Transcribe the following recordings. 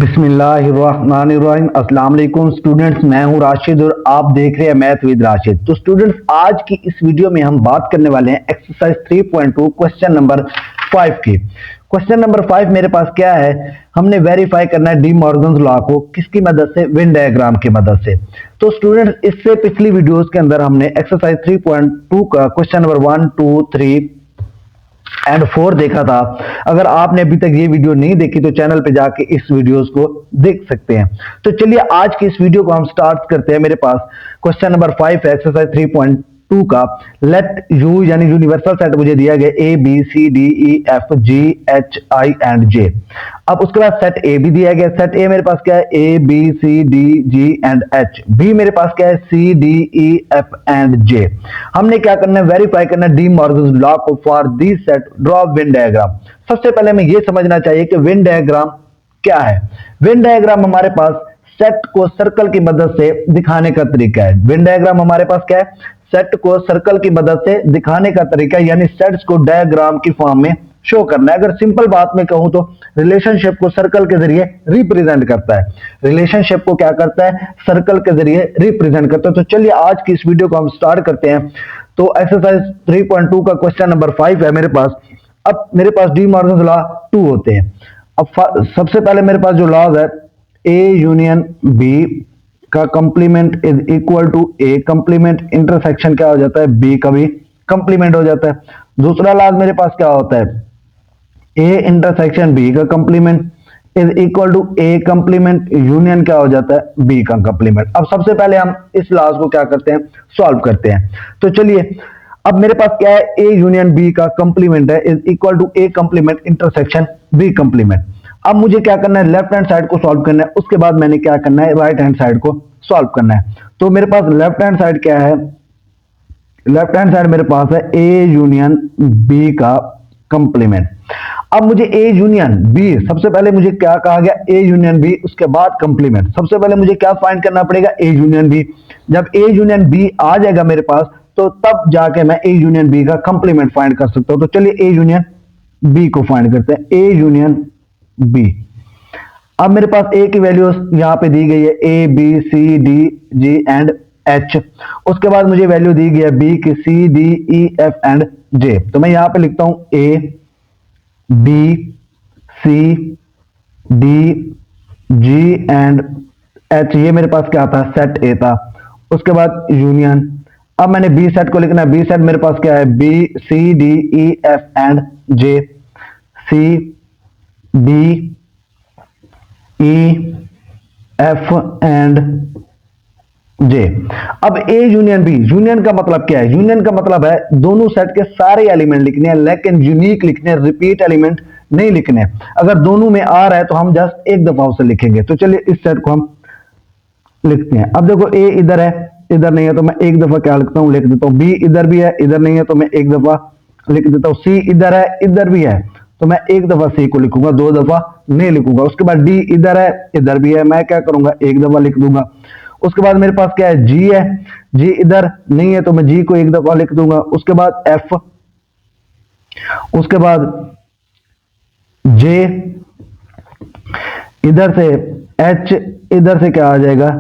बिस्मिल्लाहिर्रहमानिर्रहीम। अस्सलाम वालेकुम स्टूडेंट्स, मैं हूं राशिद और आप देख रहे हैं मैथ विद राशिद। तो स्टूडेंट्स, आज की इस वीडियो में हम बात करने वाले हैं एक्सरसाइज 3.2 क्वेश्चन नंबर 5 की। क्वेश्चन नंबर 5 मेरे पास क्या है, हमने वेरीफाई करना है डी मॉर्गन्स लॉ को किसकी मदद से, वेन डायग्राम की मदद से। तो स्टूडेंट्स, इससे पिछली वीडियोस के अंदर हमने एक्सरसाइज 3.2 का क्वेश्चन नंबर 1, 2, 3 एंड 4 देखा था। अगर आपने अभी तक ये वीडियो नहीं देखी तो चैनल पे जाके इस वीडियोस को देख सकते हैं। तो चलिए आज की इस वीडियो को हम स्टार्ट करते हैं। मेरे पास क्वेश्चन नंबर 5 है एक्सरसाइज 3.2 का। लेट यू यानी यूनिवर्सल सेट मुझे दिया गया A B C D E F G H I and J. अब उसके बाद सेट ए भी दिया गया। सेट ए मेरे पास क्या है, A B C D G and H. B मेरे पास क्या है, C D E F and J. हमने क्या करना है, वेरीफाई करना है डी मॉर्गन्स लॉ को for this set, draw Venn diagram. सबसे पहले हमें यह समझना चाहिए कि वेन डायग्राम क्या है। वेन डायग्राम हमारे पास सेट को सर्कल की मदद से दिखाने का तरीका है। वेन डायग्राम हमारे पास क्या है, सेट को सर्कल की मदद से दिखाने का तरीका, यानी सेट्स को डायग्राम की फॉर्म में शो करना है। अगर सिंपल बात में कहूं तो रिलेशनशिप को सर्कल के जरिए रिप्रेजेंट करता है। रिलेशनशिप को क्या करता है, सर्कल के जरिए रिप्रेजेंट करता है। तो चलिए आज की इस वीडियो को हम स्टार्ट करते हैं। तो एक्सरसाइज 3.2 का क्वेश्चन नंबर 5 है मेरे पास। अब मेरे पास डी मॉर्गन्स लॉ 2 होते हैं। अब सबसे पहले मेरे पास जो लॉज है, ए यूनियन बी का complement is equal to A complement, intersection क्या हो जाता है, बी का भी कंप्लीमेंट हो जाता है। दूसरा लॉज मेरे पास क्या होता है, ए इंटरसेक्शन बी का complement is equal to A complement union क्या हो जाता है, बी का कंप्लीमेंट। अब सबसे पहले हम इस लॉज को क्या करते हैं, सॉल्व करते हैं। तो चलिए, अब मेरे पास क्या है, ए यूनियन बी का कंप्लीमेंट है is equal to A complement intersection B complement. अब मुझे क्या करना है, लेफ्ट हैंड साइड को सॉल्व करना है। उसके बाद मैंने क्या करना है, राइट हैंड साइड को सॉल्व करना है। तो मेरे पास लेफ्ट हैंड साइड क्या है, लेफ्ट हैंड साइड मेरे पास है ए यूनियन बी का कंप्लीमेंट। अब मुझे ए यूनियन बी, सबसे पहले मुझे क्या कहा गया, ए यूनियन बी, उसके बाद कंप्लीमेंट। सबसे पहले मुझे क्या फाइंड करना पड़ेगा, ए यूनियन बी। जब ए यूनियन बी आ जाएगा मेरे पास, तो तब जाके मैं ए यूनियन बी का कंप्लीमेंट फाइंड कर सकता हूं। तो चलिए ए यूनियन बी को फाइंड करते हैं, ए यूनियन बी। अब मेरे पास ए की वैल्यूज यहां पे दी गई है, A B C D G and H. उसके बाद मुझे वैल्यू दी गई है बी की, C D E F and J. तो मैं यहां पे लिखता हूं A B C D G and H. ये मेरे पास क्या था, सेट ए था। उसके बाद यूनियन, अब मैंने बी सेट को लिखना है। बी सेट मेरे पास क्या है, B C D E F and J, C D E F and J. अब ए यूनियन बी, यूनियन का मतलब क्या है, यूनियन का मतलब है दोनों सेट के सारे एलिमेंट लिखने हैं, लेकिन यूनिक लिखने हैं, रिपीट एलिमेंट नहीं लिखने। अगर दोनों में आ रहा है तो हम जस्ट एक दफा उसे लिखेंगे। तो चलिए इस सेट को हम लिखते हैं। अब देखो ए इधर है, इधर नहीं है, तो मैं एक दफा क्या लिखता हूं, लिख देता हूं। बी इधर भी है, इधर नहीं है, तो मैं एक दफा लिख देता हूं। सी इधर है, इधर भी है, तो मैं एक दफा सी को लिखूंगा, दो दफा नहीं लिखूंगा। उसके बाद डी इधर है, इधर भी है, मैं क्या करूंगा, एक दफा लिख दूंगा। उसके बाद मेरे पास क्या है, जी है, जी इधर नहीं है, तो मैं जी को एक दफा लिख दूंगा। उसके बाद एफ, उसके बाद जे, इधर से एच, इधर से क्या आ जाएगा,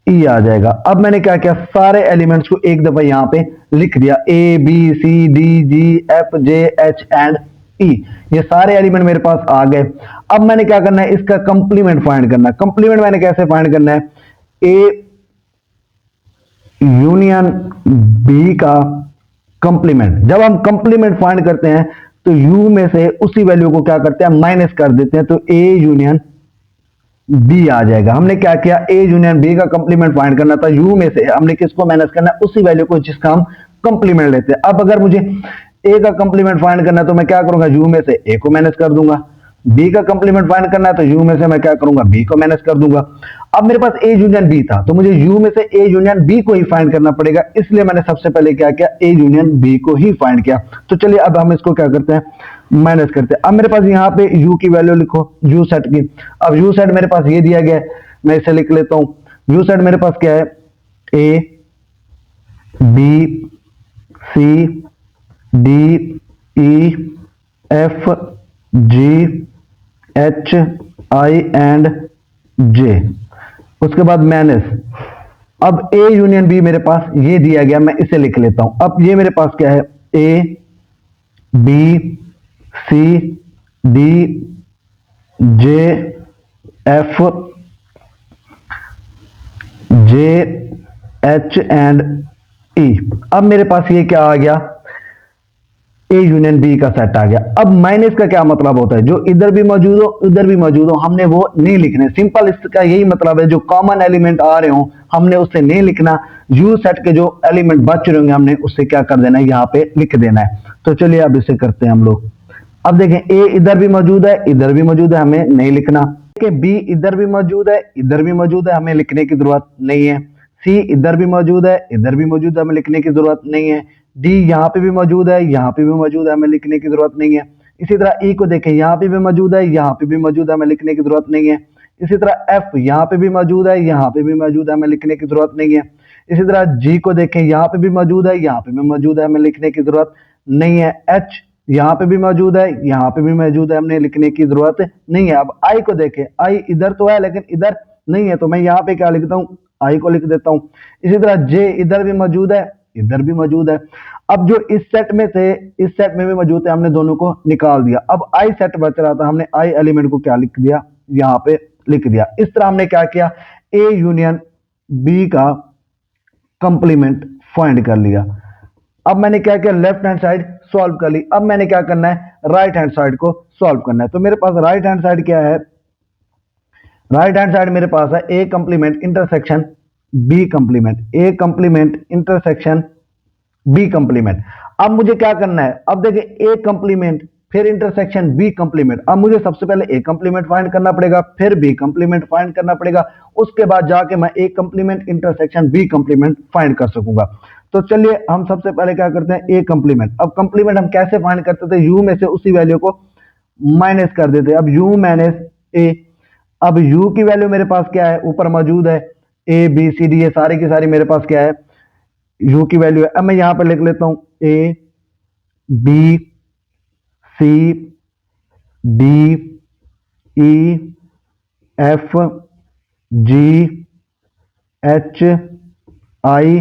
ई आ जाएगा। अब मैंने क्या किया, सारे एलिमेंट्स को एक दफा यहां पे लिख दिया, A B C D G F J H and E. ये सारे एलिमेंट मेरे पास आ गए। अब मैंने क्या करना है, इसका कंप्लीमेंट फाइंड करना है। कंप्लीमेंट मैंने कैसे फाइंड करना है, ए यूनियन बी का कंप्लीमेंट। जब हम कंप्लीमेंट फाइंड करते हैं तो यू में से उसी वैल्यू को क्या करते हैं, माइनस कर देते हैं, तो ए यूनियन बी आ जाएगा। हमने क्या किया, ए यूनियन बी का कंप्लीमेंट फाइंड करना था, यू में से हमने किसको माइनस करना है, उसी वैल्यू को जिसका हम कंप्लीमेंट लेते हैं। अब अगर मुझे ए का कंप्लीमेंट फाइंड करना है तो मैं क्या करूंगा, यू में से ए को माइनस कर दूंगा। बी का कंप्लीमेंट फाइंड करना है तो यू में से मैं क्या करूंगा, बी को माइनस कर दूंगा। अब मेरे पास ए यूनियन बी था, तो मुझे यू में से ए यूनियन बी को ही फाइंड करना पड़ेगा, इसलिए मैंने सबसे पहले क्या किया, ए यूनियन बी को ही फाइंड किया। तो चलिए अब हम इसको क्या करते हैं, माइनस करते हैं। अब मेरे पास यहाँ पे यू की वैल्यू लिखो, यू सेट की। अब यू सेट मेरे पास ये दिया गया है, मैं इसे लिख लेता हूं। यू सेट मेरे पास क्या है, A B C D E F G H I and J, उसके बाद माइनस, अब ए यूनियन बी मेरे पास ये दिया गया, मैं इसे लिख लेता हूं। अब ये मेरे पास क्या है, A B C D J F J H and E. अब मेरे पास ये क्या आ गया, ए यूनियन बी का सेट आ गया। अब माइनस का क्या मतलब होता है, जो इधर भी मौजूद हो उधर भी मौजूद हो, हमने वो नहीं लिखने। सिंपल इसका यही मतलब है, जो कॉमन एलिमेंट आ रहे हो हमने उससे नहीं लिखना, यू सेट के जो एलिमेंट बच रहे होंगे हमने उससे क्या कर देना है, यहाँ पे लिख देना है। तो चलिए अब इसे करते हैं हम लोग। अब देखें ए इधर भी मौजूद है इधर भी मौजूद है, हमें नहीं लिखना। बी इधर भी मौजूद है इधर भी मौजूद है, हमें लिखने की जरूरत नहीं है। सी इधर भी मौजूद है इधर भी मौजूद है, हमें लिखने की जरूरत नहीं है। डी यहाँ पे भी मौजूद है यहाँ पे भी मौजूद है, हमें लिखने की जरूरत नहीं है। इसी तरह ई को देखें, यहाँ पे भी मौजूद है यहाँ पे भी मौजूद है, हमें लिखने की जरूरत नहीं है। इसी तरह एफ यहाँ पे भी मौजूद है यहाँ पे भी मौजूद है, हमें लिखने की जरूरत नहीं है। इसी तरह जी को देखें, यहाँ पे भी मौजूद है यहाँ पे भी मौजूद है, हमें लिखने की जरूरत नहीं है। एच यहाँ पे भी मौजूद है यहाँ पे भी मौजूद है, हमने लिखने की जरूरत नहीं है। अब आई को देखें, आई इधर तो है लेकिन इधर नहीं है, तो मैं यहाँ पे क्या लिखता हूँ, आई को लिख देता हूँ। इसी तरह जे इधर भी मौजूद है इधर भी मौजूद है। अब जो इस सेट में थे इस सेट में भी मौजूद थे, हमने दोनों को निकाल दिया। अब आई सेट बच रहा था, हमने आई एलिमेंट को क्या लिख दिया, यहाँ पे लिख दिया। इस तरह हमने क्या किया, ए यूनियन बी का कंप्लीमेंट फाइंड कर लिया। अब मैंने क्या किया, लेफ्ट हैंड साइड सॉल्व कर ली। अब मैंने क्या करना है, राइट हैंड साइड को सॉल्व करना है। तो मेरे पास राइट हैंड साइड क्या है, राइट हैंड साइड मेरे पास है A complement intersection B complement, A complement intersection B complement. अब मुझे क्या करना है, अब देखिए ए कंप्लीमेंट फिर इंटरसेक्शन बी कंप्लीमेंट। अब मुझे सबसे पहले ए कंप्लीमेंट फाइंड करना पड़ेगा, फिर बी कंप्लीमेंट फाइंड करना पड़ेगा, उसके बाद जाके मैं A complement intersection B complement find कर सकूंगा। तो चलिए हम सबसे पहले क्या करते हैं, ए कंप्लीमेंट। अब कंप्लीमेंट हम कैसे फाइंड करते थे, यू में से उसी वैल्यू को माइनस कर देते। अब यू माइनस ए, अब यू की वैल्यू मेरे पास क्या है, ऊपर मौजूद है ए बी सी डी, ये सारी की सारी मेरे पास क्या है, यू की वैल्यू है। अब मैं यहां पर लिख लेता हूं A B C D E F G H I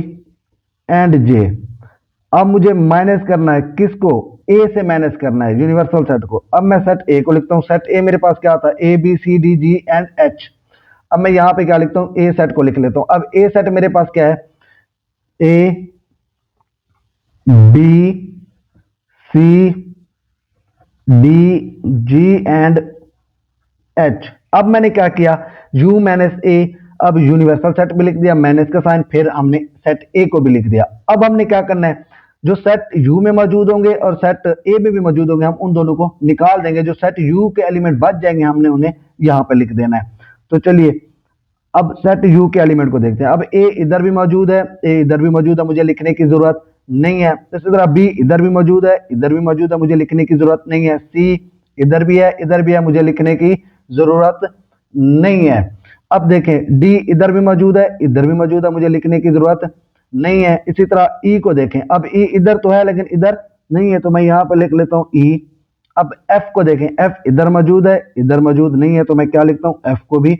and J. अब मुझे माइनस करना है किसको, ए से माइनस करना है यूनिवर्सल सेट को। अब मैं सेट ए को लिखता हूं, सेट ए मेरे पास क्या आता है, A B C D G and H. अब मैं यहां पे क्या लिखता हूं, ए सेट को लिख लेता हूं। अब ए सेट मेरे पास क्या है, A B C D G and H. अब मैंने क्या किया, यू माइनस ए, अब यूनिवर्सल सेट भी लिख दिया, माइनस का साइन, फिर हमने सेट ए को भी लिख दिया। अब हमने क्या करना है, जो सेट यू में मौजूद होंगे और सेट ए में भी मौजूद होंगे, हम उन दोनों को निकाल देंगे। जो सेट यू के एलिमेंट बच जाएंगे हमने उन्हें यहां पर लिख देना है। तो चलिए अब सेट यू के एलिमेंट को देखते हैं। अब ए इधर भी मौजूद है ए इधर भी मौजूद है, मुझे लिखने की जरूरत नहीं है। इसी तरह बी इधर भी मौजूद है इधर भी मौजूद है, मुझे लिखने की जरूरत नहीं है। सी इधर भी है इधर भी है, मुझे लिखने की जरूरत नहीं है। अब देखें डी इधर भी मौजूद है इधर भी मौजूद है, मुझे लिखने की जरूरत नहीं है। इसी तरह ई को देखें, अब ई इधर तो है लेकिन इधर नहीं है, तो मैं यहां पर लिख लेता हूं ई। अब एफ को देखें, एफ इधर मौजूद है इधर मौजूद नहीं है, तो मैं क्या लिखता हूं, एफ को भी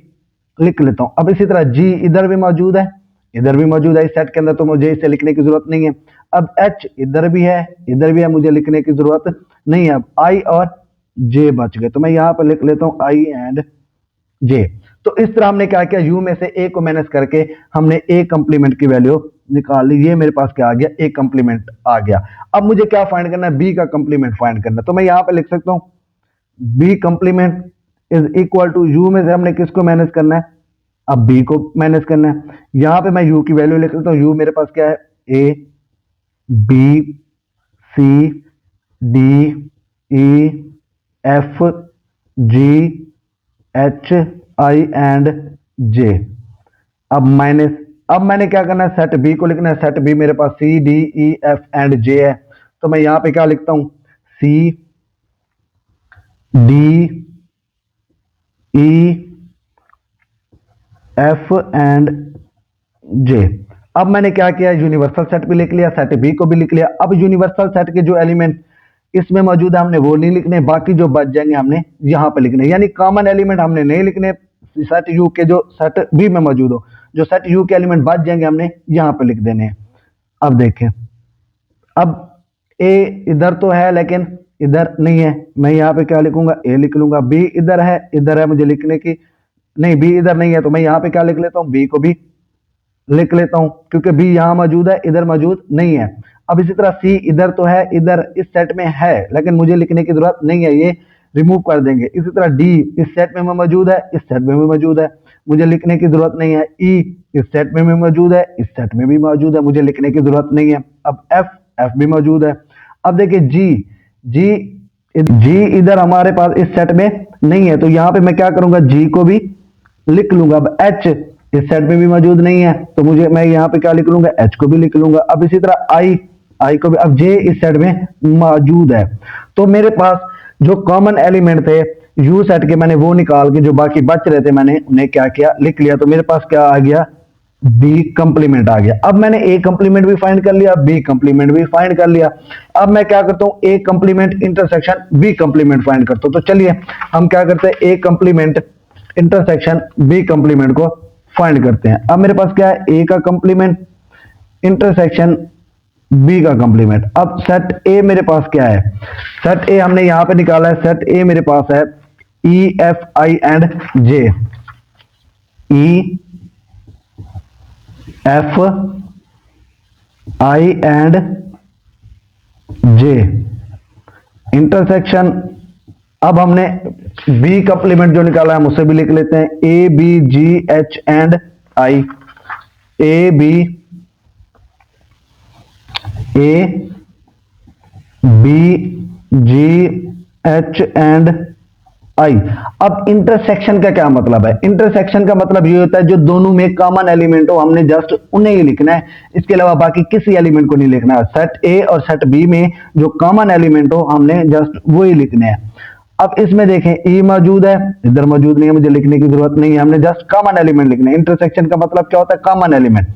लिख लेता हूं। अब इसी तरह जी इधर भी मौजूद है इधर भी मौजूद है इस सेट के अंदर, तो मुझे इसे लिखने की जरूरत नहीं है। अब एच इधर भी है इधर भी है, मुझे लिखने की जरूरत नहीं है। अब आई और जे बच गए, तो मैं यहां पर लिख लेता हूं आई एंड जे। तो इस तरह हमने क्या किया, यू में से ए को माइनस करके हमने ए कंप्लीमेंट की वैल्यू निकाल ली। ये मेरे पास क्या आ गया, ए कंप्लीमेंट आ गया। अब मुझे क्या फाइंड करना है, बी का कंप्लीमेंट फाइंड करना है। तो मैं यहां पर लिख सकता हूं B complement is equal to, U में से हमने किसको माइनस करना है, अब बी को माइनस करना है। यहां पे मैं यू की वैल्यू लिख लेता हूं, यू मेरे पास क्या है, A B C D E F G H I and J. अब माइनस, अब मैंने क्या करना है, सेट बी को लिखना है। सेट बी मेरे पास C D E F and J है, तो मैं यहां पे क्या लिखता हूं, C D E F and J. अब मैंने क्या किया, यूनिवर्सल सेट भी लिख लिया, सेट बी को भी लिख लिया। अब यूनिवर्सल सेट के जो एलिमेंट इसमें मौजूद है हमने वो नहीं लिखने, बाकी जो बच जाएंगे हमने यहां पे लिखने, यानी कॉमन एलिमेंट हमने नहीं लिखने, सेट यू के जो सेट बी में मौजूद हो, जो सेट यू के एलिमेंट बच जाएंगे हमने यहां पे लिख देने हैं। अब देखें, अब ए इधर तो है लेकिन इधर नहीं है, मैं यहाँ पे क्या लिखूंगा, ए लिख लूंगा। बी इधर है मुझे लिखने की, नहीं बी इधर नहीं है तो मैं यहाँ पे क्या लिख लेता हूँ, बी को भी लिख लेता हूँ क्योंकि बी यहाँ मौजूद है, इधर मौजूद नहीं है। अब इसी तरह सी इधर तो है, इधर इस सेट में है लेकिन मुझे लिखने की जरूरत नहीं है, ये रिमूव कर देंगे। इसी तरह डी इस सेट में मौजूद है, इस सेट में भी मौजूद है, मुझे लिखने की जरूरत नहीं है। ई इस सेट में भी मौजूद है, इस सेट में भी मौजूद है, मुझे लिखने की जरूरत नहीं है। अब एफ भी मौजूद है। अब देखिए जी इधर हमारे पास इस सेट में नहीं है तो यहाँ पे मैं क्या करूंगा, जी को भी लिख लूंगा। अब एच इस सेट में भी मौजूद नहीं है तो मैं यहाँ पे क्या लिख लूंगा, एच को भी लिख लूंगा। अब इसी तरह आई को भी, अब जे इस सेट में मौजूद है तो मेरे पास जो कॉमन एलिमेंट थे यू सेट के मैंने वो निकाल के जो बाकी बच रहे थे मैंने उन्हें क्या किया, लिख लिया। तो मेरे पास क्या आ गया, बी कंप्लीमेंट आ गया। अब मैंने ए कंप्लीमेंट भी फाइंड कर लिया, बी कंप्लीमेंट भी फाइंड कर लिया। अब मैं क्या करता हूं, A complement intersection B complement find करता हूं। तो चलिए हम क्या करते हैं, A complement intersection B complement को फाइंड करते हैं। अब मेरे पास क्या है, ए का कंप्लीमेंट इंटरसेक्शन बी का कंप्लीमेंट। अब सेट ए मेरे पास क्या है, सेट ए हमने यहां पे निकाला है। सेट ए मेरे पास है E F I and J, E F I and J intersection. अब हमने बी कंप्लीमेंट जो निकाला है हम उसे भी लिख लेते हैं, A B G H and I, A B G H and I. अब इंटरसेक्शन का क्या मतलब है, इंटरसेक्शन का मतलब ये होता है जो दोनों में कॉमन एलिमेंट हो हमने जस्ट उन्हें ही लिखना है, इसके अलावा बाकी किसी एलिमेंट को नहीं लिखना है। सेट ए और सेट बी में जो कॉमन एलिमेंट हो हमने जस्ट वो ही लिखने हैं। अब इसमें देखें ई मौजूद है, इधर मौजूद नहीं है, मुझे लिखने की जरूरत नहीं है, हमने जस्ट कॉमन एलिमेंट लिखना है। इंटरसेक्शन का मतलब क्या होता है, कॉमन एलिमेंट।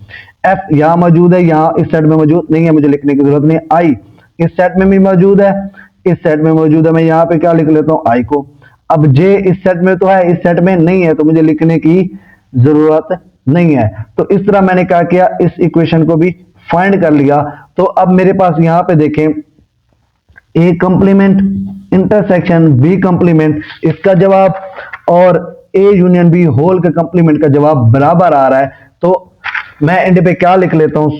एफ यहाँ मौजूद है, यहाँ इस सेट में मौजूद नहीं है, मुझे लिखने की जरूरत नहीं है। आई इस सेट में भी मौजूद है, इस सेट में मौजूद है, मैं यहाँ पे क्या लिख लेता हूँ, आई को। अब जे इस सेट में तो है, इस सेट में नहीं है तो मुझे लिखने की जरूरत नहीं है। तो इस तरह मैंने क्या किया, इस इक्वेशन को भी फाइंड कर लिया। तो अब मेरे पास यहाँ पे देखें, ए कंप्लीमेंट इंटरसेक्शन बी कंप्लीमेंट, इसका जवाब और ए यूनियन बी होल के कंप्लीमेंट का जवाब बराबर आ रहा है। तो मैं एंड पे क्या लिख लेता हूं,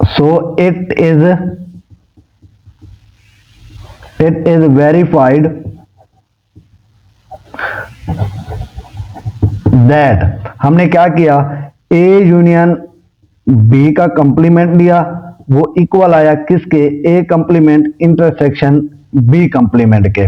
सो इट इज वेरीफाइड दैट, हमने क्या किया, ए यूनियन बी का कंप्लीमेंट लिया, वो इक्वल आया किसके, ए कंप्लीमेंट इंटरसेक्शन बी कंप्लीमेंट के।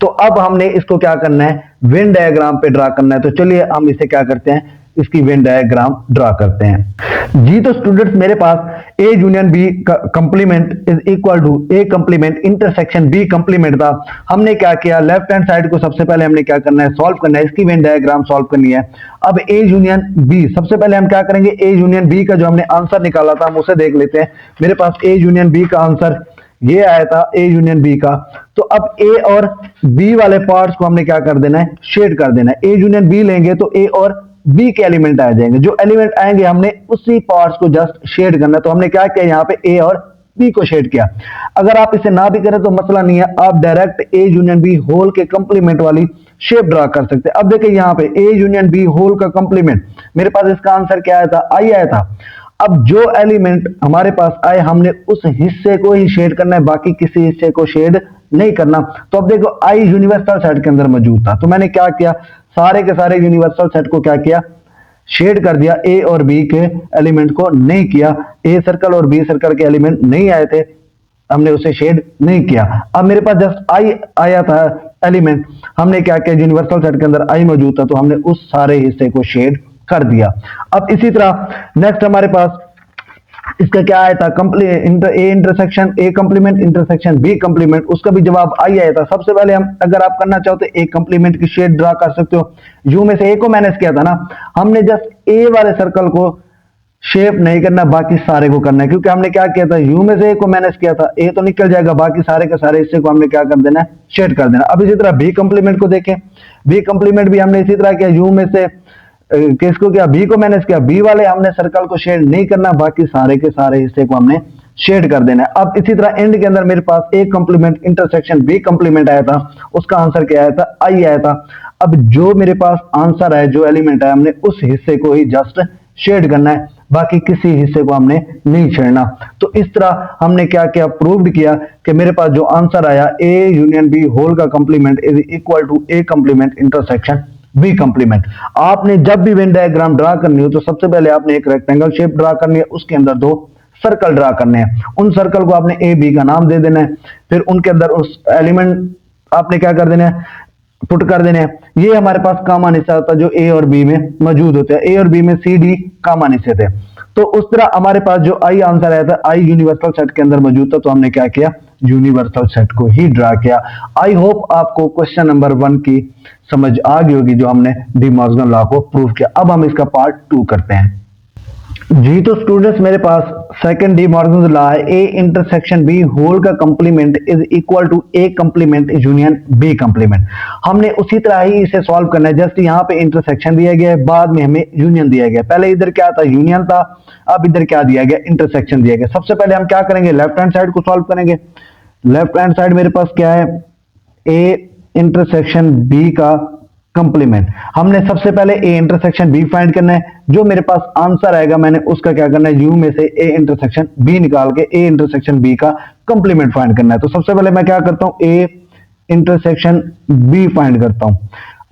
तो अब हमने इसको क्या करना है, वेन डायग्राम पे ड्रा करना है। तो चलिए हम इसे क्या करते हैं, इसकी वेन डायग्राम ड्रा करते हैं जी। तो स्टूडेंट्स मेरे पास A union B complement is equal to A complement intersection B complement था। हमने क्या किया, लेफ्ट हैंड साइड को सबसे पहले हमने क्या करना है, सॉल्व करना है, इसकी वेन डायग्राम सॉल्व करनी है। अब ए यूनियन बी, सबसे पहले हम क्या करेंगे, ए यूनियन बी का जो हमने आंसर निकाला था हम उसे देख लेते हैं। मेरे पास ए यूनियन बी का आंसर ये आया था, ए यूनियन बी का। तो अब ए और बी वाले पार्ट्स को हमने क्या कर देना है, शेड कर देना है। ए यूनियन बी लेंगे तो ए और बी के एलिमेंट आ जाएंगे, जो एलिमेंट आएंगे हमने उसी पार्ट्स को जस्ट शेड करना है। तो हमने क्या किया, यहाँ पे ए और बी को शेड किया। अगर आप इसे ना भी करें तो मसला नहीं है, आप direct A union B whole के कंप्लीमेंट वाली शेप ड्रा कर सकते हैं। अब देखिए यहाँ पे ए यूनियन बी होल का कंप्लीमेंट, मेरे पास इसका आंसर क्या आया था, आई आया था। अब जो एलिमेंट हमारे पास आए हमने उस हिस्से को ही शेड करना है, बाकी किसी हिस्से को शेड नहीं करना। तो अब देखो आई यूनिवर्सल सेट के अंदर मौजूद था, तो मैंने क्या किया, सारे के सारे यूनिवर्सल सेट को क्या किया, शेड कर दिया। ए और बी के एलिमेंट को नहीं किया, ए सर्कल और बी सर्कल के एलिमेंट नहीं आए थे, हमने उसे शेड नहीं किया। अब मेरे पास जस्ट आई आया था एलिमेंट, हमने क्या किया, यूनिवर्सल सेट के अंदर आई मौजूद था तो हमने उस सारे हिस्से को शेड कर दिया। अब इसी तरह नेक्स्ट हमारे पास इसका क्या आया था, A intersection A complement intersection B complement, उसका भी जवाब आई आया था। सबसे पहले हम, अगर आप करना चाहो तो ए कंप्लीमेंट की शेड ड्रा कर सकते हो। यू में से ए को माइनस किया था ना हमने, जस्ट ए वाले सर्कल को शेप नहीं करना, बाकी सारे को करना है, क्योंकि हमने क्या किया था, यू में से ए को माइनस किया था, ए तो निकल जाएगा, बाकी सारे के सारे हिस्से को हमने क्या कर देना है, शेड कर देना। अब इसी तरह बी कंप्लीमेंट को देखें, बी कंप्लीमेंट भी हमने इसी तरह किया, यू में से किसको किया, बी को माइनस किया, बी वाले हमने सर्कल को शेड नहीं करना, बाकी सारे के सारे हिस्से को हमने शेड कर देना है। अब इसी तरह एंड के अंदर मेरे पास ए कंप्लीमेंट इंटरसेक्शन बी कंप्लीमेंट आया था, उसका आंसर क्या आया था, आई आया था। अब जो मेरे पास आंसर है, जो एलिमेंट है, हमने उस हिस्से को ही जस्ट शेड करना है, बाकी किसी हिस्से को हमने नहीं छेड़ना। तो इस तरह हमने क्या किया, प्रूव्ड किया कि मेरे पास जो आंसर आया ए यूनियन बी होल का complement is equal to A complement intersection B complement. आपने जब भी वेन डायग्राम ड्रा करनी हो तो सबसे पहले आपने एक रेक्टेंगल शेप ड्रा करनी है, उसके अंदर दो सर्कल ड्रा करने हैं, उन सर्कल को आपने ए बी का नाम दे देना है, फिर उनके अंदर उस एलिमेंट आपने क्या कर देना है, पुट कर देने हैं। ये हमारे पास कॉमन हिस्सा होता है जो ए और बी में मौजूद होते हैं, ए और बी में सी डी कॉमन हिस्से थे। तो उस तरह हमारे पास जो आई आंसर आया था, आई यूनिवर्सल सेट के अंदर मौजूद था, तो हमने क्या किया, यूनिवर्सल सेट को ही ड्रा किया। आई होप आपको क्वेश्चन नंबर 1 की समझ आ गई होगी, जो हमने डी मॉर्गन लॉ को प्रूव किया। अब हम इसका पार्ट 2 करते हैं जी। तो स्टूडेंट्स, मेरे पास सेकंड डी मॉर्गन लॉ है, ए इंटरसेक्शन बी होल का complement is equal to A complement union B complement. हमने उसी तरह ही इसे सॉल्व करना है, जस्ट यहाँ पे इंटरसेक्शन दिया गया है, बाद में हमें यूनियन दिया गया। पहले इधर क्या था, यूनियन था, अब इधर क्या दिया गया, इंटरसेक्शन दिया गया। सबसे पहले हम क्या करेंगे, लेफ्ट हैंड साइड को सॉल्व करेंगे। लेफ्ट हैंड साइड मेरे पास क्या है, ए इंटरसेक्शन बी का कंप्लीमेंट। हमने सबसे पहले ए इंटरसेक्शन बी फाइंड करना है, जो मेरे पास आंसर आएगा मैंने उसका क्या करना है, यू में से ए इंटरसेक्शन बी निकाल के ए इंटरसेक्शन बी का कंप्लीमेंट फाइंड करना है। तो सबसे पहले मैं क्या करता हूं, ए इंटरसेक्शन बी फाइंड करता हूं।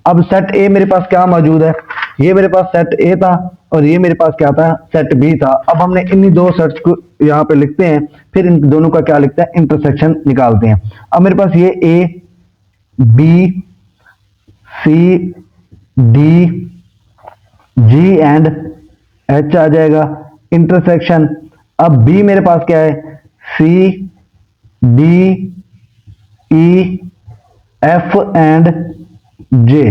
अब सेट ए मेरे पास क्या मौजूद है, ये मेरे पास सेट ए था और ये मेरे पास क्या था, सेट बी था। अब हमने इन्हीं दो सेट्स को यहाँ पे लिखते हैं, फिर इन दोनों का क्या लिखते हैं, इंटरसेक्शन निकालते हैं। अब मेरे पास ये A B C D G and H आ जाएगा इंटरसेक्शन। अब बी मेरे पास क्या है, C D E F and J.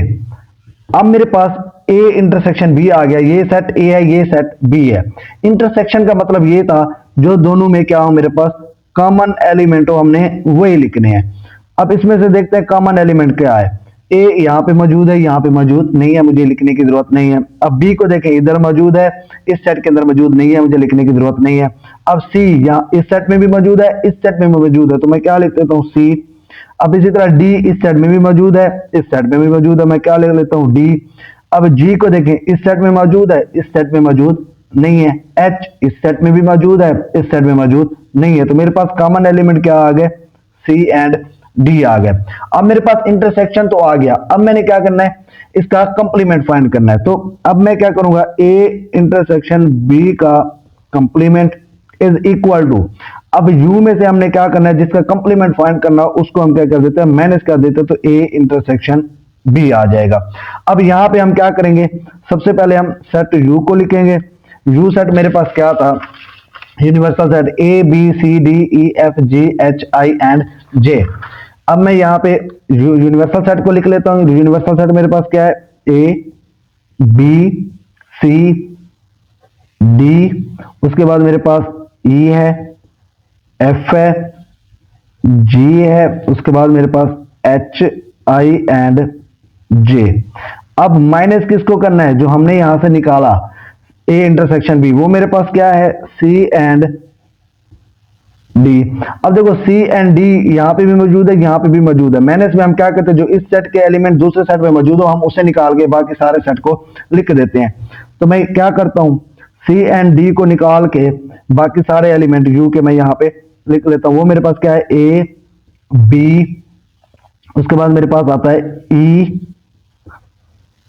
अब मेरे पास ए इंटरसेक्शन बी आ गया, ये सेट ए है, ये सेट बी है। इंटरसेक्शन का मतलब ये था जो दोनों में क्या हो, मेरे पास कॉमन एलिमेंट हो, हमने वही लिखने हैं। अब इसमें से देखते हैं कॉमन एलिमेंट क्या है। ए यहाँ पे मौजूद है, यहाँ पे मौजूद नहीं है, मुझे लिखने की जरूरत नहीं है। अब बी को देखें, इधर मौजूद है, इस सेट के अंदर मौजूद नहीं है, मुझे लिखने की जरूरत नहीं है। अब सी यहाँ इस सेट में भी मौजूद है, इस सेट में भी मौजूद है, तो मैं क्या लिख देता हूँ, सी। अब इसी तरह डी इस सेट में भी मौजूद है, इस सेट में भी मौजूद है, मैं क्या लिख लेता हूँ, डी। अब जी को देखें, इस सेट में मौजूद है, इस सेट में मौजूद नहीं है। एच इस सेट में भी मौजूद है, इस सेट में मौजूद नहीं है। तो मेरे पास कॉमन एलिमेंट क्या आ गए, सी एंड डी आ गया। अब मेरे पास इंटरसेक्शन तो आ गया, अब मैंने क्या करना है, इसका कंप्लीमेंट फाइंड करना है। तो अब मैं क्या करूंगा, ए इंटरसेक्शन बी का कंप्लीमेंट इज इक्वल टू, अब यू में से हमने क्या करना है, जिसका कंप्लीमेंट फाइंड करना हो उसको हम क्या कर देते हैं, माइनस कर देते हैं, तो ए इंटरसेक्शन बी आ जाएगा। अब यहां पे हम क्या करेंगे, सबसे पहले हम सेट यू को लिखेंगे। यू सेट मेरे पास क्या था, universal set A B C D E F G H I and J. अब मैं यहाँ पे यूनिवर्सल सेट को लिख लेता हूँ। यूनिवर्सल सेट मेरे पास क्या है, ए बी सी डी, उसके बाद मेरे पास ई है, एफ है, जी है, उसके बाद मेरे पास एच आई एंड जे। अब माइनस किसको करना है, जो हमने यहां से निकाला ए इंटरसेक्शन बी, वो मेरे पास क्या है, सी एंड डी। अब देखो सी एंड डी यहां पे भी मौजूद है, यहां पे भी मौजूद है। माइनस में हम क्या करते हैं, जो इस सेट के एलिमेंट दूसरे सेट में मौजूद हो हम उसे निकाल के बाकी सारे सेट को लिख देते हैं। तो मैं क्या करता हूं, सी एंड डी को निकाल के बाकी सारे एलिमेंट यू के मैं यहां पे लिख लेता हूं। वो मेरे पास क्या है, ए बी, उसके बाद मेरे पास आता है E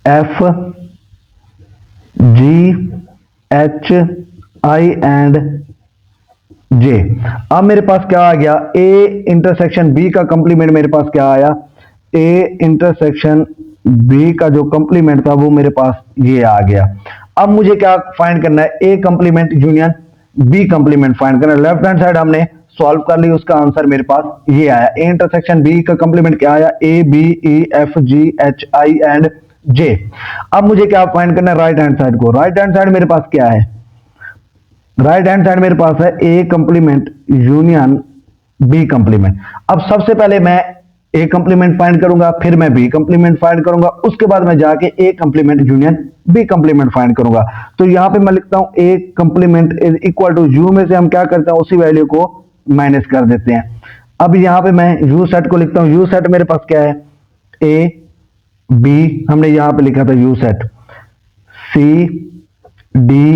F G H I and J. अब मेरे पास क्या आ गया, ए इंटरसेक्शन बी का कंप्लीमेंट मेरे पास क्या आया, ए इंटरसेक्शन बी का जो कंप्लीमेंट था वो मेरे पास ये आ गया। अब मुझे क्या फाइंड करना है, A complement union B complement find करना है। लेफ्ट हैंड साइड हमने सॉल्व कर ली, उसका आंसर मेरे पास ये आया। ए इंटरसेक्शन बी का कंप्लीमेंट क्या आया, A B E F G H I and J. अब मुझे क्या फाइंड करना है, राइट हैंड साइड को। राइट हैंड साइड मेरे पास क्या है, राइट हैंड साइड मेरे पास है A complement union B complement. अब सबसे पहले मैं ए कंप्लीमेंट फाइंड करूंगा, फिर मैं बी कंप्लीमेंट फाइंड करूंगा, उसके बाद मैं जाके A complement union B complement find करूंगा। तो यहां पे मैं लिखता हूं A complement is equal to U में से हम क्या करते हैं, उसी वैल्यू को माइनस कर देते हैं। अब यहां पे मैं यू सेट को लिखता हूं। यू सेट मेरे पास क्या है, ए बी हमने यहां पे लिखा था U set, C D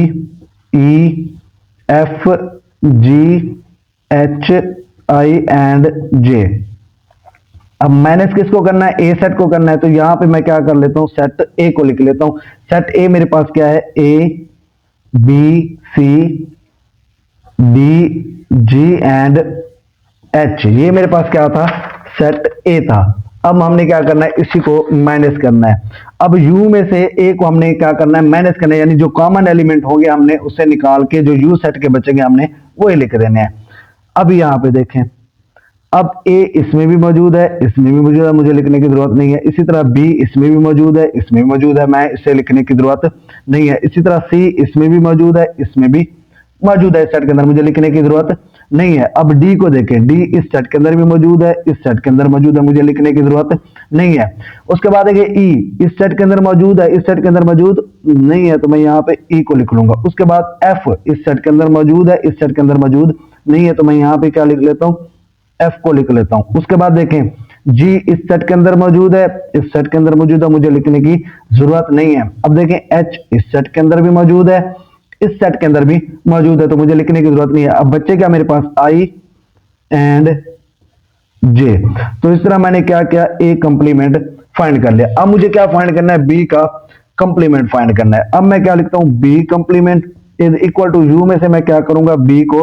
E F G H I and J. अब माइनस किसको करना है, ए सेट को करना है। तो यहां पे मैं क्या कर लेता हूं, सेट ए को लिख लेता हूं। सेट ए मेरे पास क्या है, A B C D G and H, ये मेरे पास क्या था, सेट ए था। अब हमने क्या करना है, इसी को माइनस करना है। अब u में से a को हमने क्या करना है, माइनस करना है, यानी जो कॉमन एलिमेंट होंगे हमने उससे निकाल के जो u सेट के बचेंगे हमने वही लिख देने हैं। अब यहाँ पे देखें, अब a इसमें भी मौजूद है, इसमें भी मौजूद है, मुझे लिखने की जरूरत नहीं है। इसी तरह b इसमें भी मौजूद है, इसमें भी मौजूद है, मैं इसे लिखने की जरूरत नहीं है। इसी तरह c इसमें भी मौजूद है, इसमें भी मौजूद है, इस सेट के अंदर मुझे लिखने की जरूरत नहीं है। अब डी को देखें, डी इस सेट के अंदर भी मौजूद है, इस सेट के अंदर मौजूद है, मुझे लिखने की जरूरत नहीं है। उसके बाद देखिए ई इस सेट के अंदर मौजूद है, इस सेट के अंदर मौजूद नहीं है, तो मैं यहाँ पे ई को लिख लूंगा। उसके बाद एफ इस सेट के अंदर मौजूद है, इस सेट के अंदर मौजूद नहीं है, तो मैं यहाँ पे क्या लिख लेता हूँ, एफ को लिख लेता हूँ। उसके बाद देखें जी इस सेट के अंदर मौजूद है, इस सेट के अंदर मौजूद है, मुझे लिखने की जरूरत नहीं है। अब देखें एच इस सेट के अंदर भी मौजूद है, इस सेट के अंदर भी मौजूद है, तो मुझे लिखने की जरूरत नहीं है। अब बच्चे क्या मेरे पास आई एंड जे। तो इस तरह मैंने क्या किया, ए कंप्लीमेंट फाइंड कर लिया। अब मुझे क्या फाइंड करना है, बी का कंप्लीमेंट फाइंड करना है। अब मैं क्या लिखता हूं, B complement is equal to U में से मैं क्या करूंगा, बी को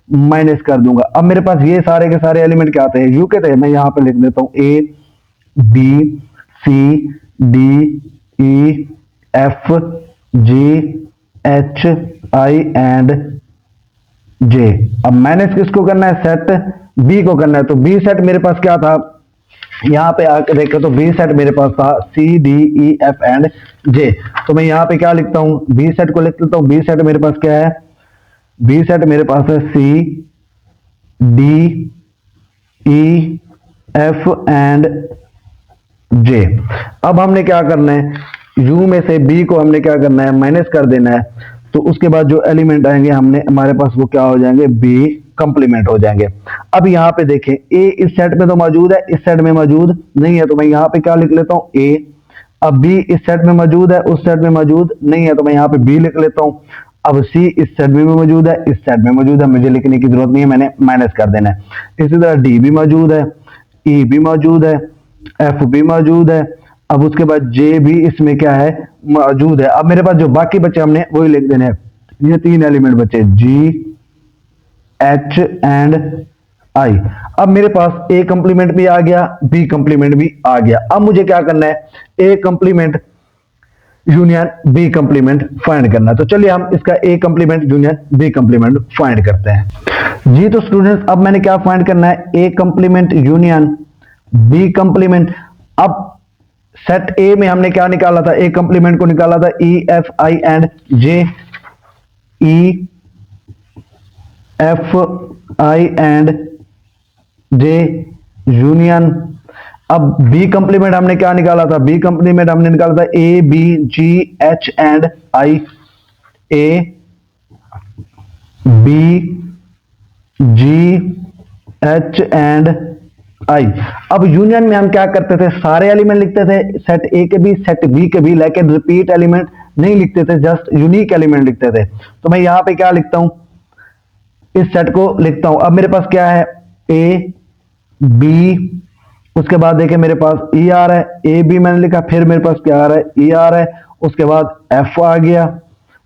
माइनस कर दूंगा। अब मेरे पास ये सारे के सारे एलिमेंट क्या आते हैं, यू के थे, मैं यहां पे लिख देता हूं A B C D E F G H I and J. अब माइनस किसको करना है, सेट बी को करना है। तो बी सेट मेरे पास क्या था, यहां पे आकर देखो तो बी सेट मेरे पास था C D E F and J. तो मैं यहां पे क्या लिखता हूं, बी सेट को लिख लेता हूं। बी सेट मेरे पास क्या है, बी सेट मेरे पास है C D E F and J. अब हमने क्या करना है, u में से b को हमने क्या करना है, माइनस कर देना है। तो उसके बाद जो एलिमेंट आएंगे हमने हमारे पास वो क्या हो जाएंगे, b कंप्लीमेंट हो जाएंगे। अब यहाँ पे देखें a इस सेट में तो मौजूद है, इस सेट में मौजूद नहीं है, तो मैं यहाँ पे क्या लिख लेता हूँ a। अब b इस सेट में मौजूद है, उस सेट में मौजूद नहीं है, तो मैं यहाँ पे b लिख लेता हूँ। अब c इस सेट में भी मौजूद है, इस सेट में मौजूद है, मुझे लिखने की जरूरत नहीं है, मैंने माइनस कर देना है। इसी तरह d भी मौजूद है, e भी मौजूद है, f भी मौजूद है। अब उसके बाद जे भी इसमें क्या है, मौजूद है। अब मेरे पास जो बाकी बचे हमने वही लिख देने हैं। ये तीन एलिमेंट बचे, जी एच एंड आई। अब मेरे पास ए कंप्लीमेंट भी आ गया, बी कंप्लीमेंट भी आ गया। अब मुझे क्या करना है, A complement union B complement find करना है। तो चलिए हम इसका A complement union B complement find करते हैं जी। तो स्टूडेंट्स अब मैंने क्या फाइंड करना है, A complement union B complement. अब सेट ए में हमने क्या निकाला था, ए कंप्लीमेंट को निकाला था E F I and J, E F I and J union. अब बी कंप्लीमेंट हमने क्या निकाला था, बी कंप्लीमेंट हमने निकाला था A B G H and I, A B G H and I. अब यूनियन में हम क्या करते थे, सारे एलिमेंट लिखते थे, सेट ए के भी सेट बी के भी, लेकिन रिपीट एलिमेंट नहीं लिखते थे, जस्ट यूनिक एलिमेंट लिखते थे। तो मैं यहां पे क्या लिखता हूं, इस सेट को लिखता हूं। अब मेरे पास क्या है, ए बी, उसके बाद देखिए मेरे पास ई आ रहा है, ए बी मैंने लिखा, फिर मेरे पास क्या आ रहा है, ई आ रहा है, उसके बाद एफ आ गया,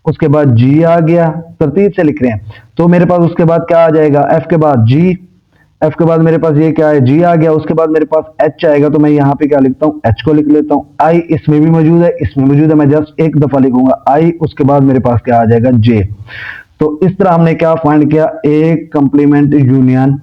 उसके बाद जी आ गया, तरतीब से लिख रहे हैं। तो मेरे पास उसके बाद क्या आ जाएगा, एफ के बाद जी, एफ के बाद मेरे पास ये क्या है, जी आ गया, उसके बाद मेरे पास एच आएगा, तो मैं यहाँ पे क्या लिखता हूँ, एच को लिख लेता हूँ। आई इसमें भी मौजूद है, इसमें मौजूद है, मैं जस्ट एक दफा लिखूंगा आई, उसके बाद मेरे पास क्या आ जाएगा, जे। तो इस तरह हमने क्या फाइंड किया, ए कंप्लीमेंट यूनियन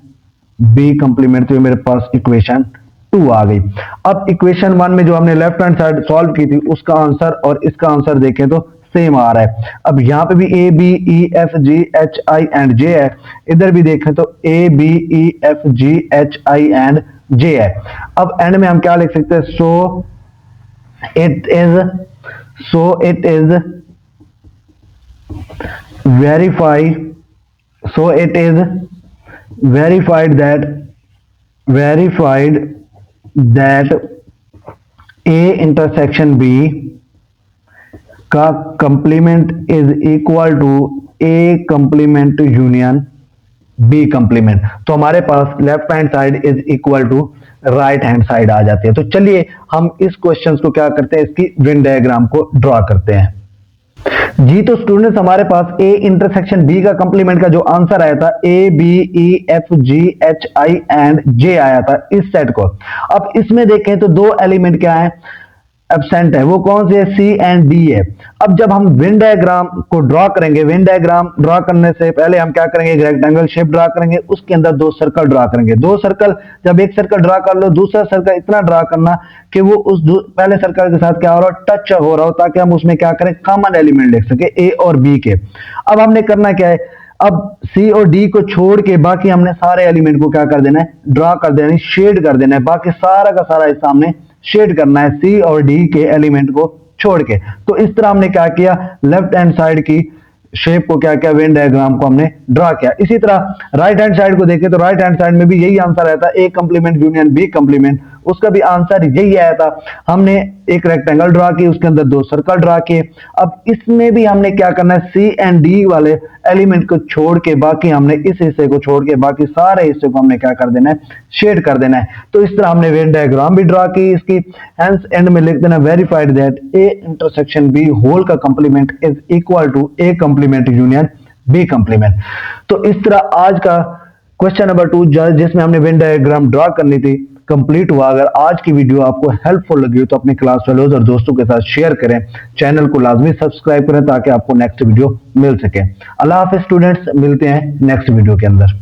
बी कंप्लीमेंट। तो मेरे पास इक्वेशन 2 आ गई। अब इक्वेशन 1 में जो हमने लेफ्ट हैंड साइड सॉल्व की थी उसका आंसर और इसका आंसर देखें तो सेम आ रहा है। अब यहाँ पे भी A B E F G H I and J है, इधर भी देखें तो A B E F G H I and J है। अब एंड में हम क्या लिख सकते हैं, so it is verified that A intersection B का complement is equal to A complement union B complement. तो हमारे पास left hand side is equal to right hand side आ जाती है। तो चलिए हम इस क्वेश्चन को क्या करते हैं, इसकी वेन डायग्राम को ड्रॉ करते हैं जी। तो स्टूडेंट्स हमारे पास ए इंटरसेक्शन बी का कंप्लीमेंट का जो आंसर आया था A B E F G H I and J आया था इस सेट को। अब इसमें देखें तो दो एलिमेंट क्या है, एब्सेंट है, वो कौन से, सी एंड डी है। अब जब हम वेन डायग्राम को ड्रॉ करेंगे, वेन डायग्राम ड्रॉ करने से पहले हम क्या करेंगे, एक रेक्टेंगल शेप ड्रॉ करेंगे, उसके अंदर दो सर्कल ड्रॉ करेंगे। दो सर्कल, जब एक सर्कल ड्रॉ कर लो, दूसरा सर्कल इतना ड्रॉ करना कि वो उस पहले सर्कल के साथ क्या हो रहा हो, टच हो रहा हो, ताकि हम उसमें क्या करें, कॉमन एलिमेंट लिख सके ए और बी के। अब हमने करना क्या है, अब सी और डी को छोड़ के बाकी हमने सारे एलिमेंट को क्या कर देना है, ड्रॉ कर देना है, शेड कर देना है। बाकी सारा का सारा इस सामने शेड करना है सी और डी के एलिमेंट को छोड़ के। तो इस तरह हमने क्या किया, लेफ्ट हैंड साइड की शेप को क्या किया, वेन डायग्राम को हमने ड्रॉ किया। इसी तरह राइट हैंड साइड को देखें तो राइट हैंड साइड में भी यही आंसर आया था, ए कंप्लीमेंट यूनियन बी कंप्लीमेंट, उसका भी आंसर यही आया था। हमने एक रेक्टेंगल ड्रॉ की, उसके अंदर दो सर्कल ड्रॉ किए। अब इसमें भी हमने क्या करना है, सी एंड डी वाले एलिमेंट को छोड़ के बाकी हमने इस हिस्से को छोड़ के बाकी सारे हिस्से को हमने क्या कर देना है, शेड कर देना है। तो इस तरह हमने वेन डायग्राम भी ड्रॉ की इसकी। हेंस एंड में लिख देना verified that A intersection B whole का complement is equal to A complement union B complement. तो इस तरह आज का क्वेश्चन नंबर 2 जिसमें हमने वेन डायग्राम ड्रॉ करनी थी कंप्लीट हुआ। अगर आज की वीडियो आपको हेल्पफुल लगी हो तो अपने क्लास फेलोज और दोस्तों के साथ शेयर करें, चैनल को लाजमी सब्सक्राइब करें ताकि आपको नेक्स्ट वीडियो मिल सके। अल्लाह हाफिज स्टूडेंट्स, मिलते हैं नेक्स्ट वीडियो के अंदर।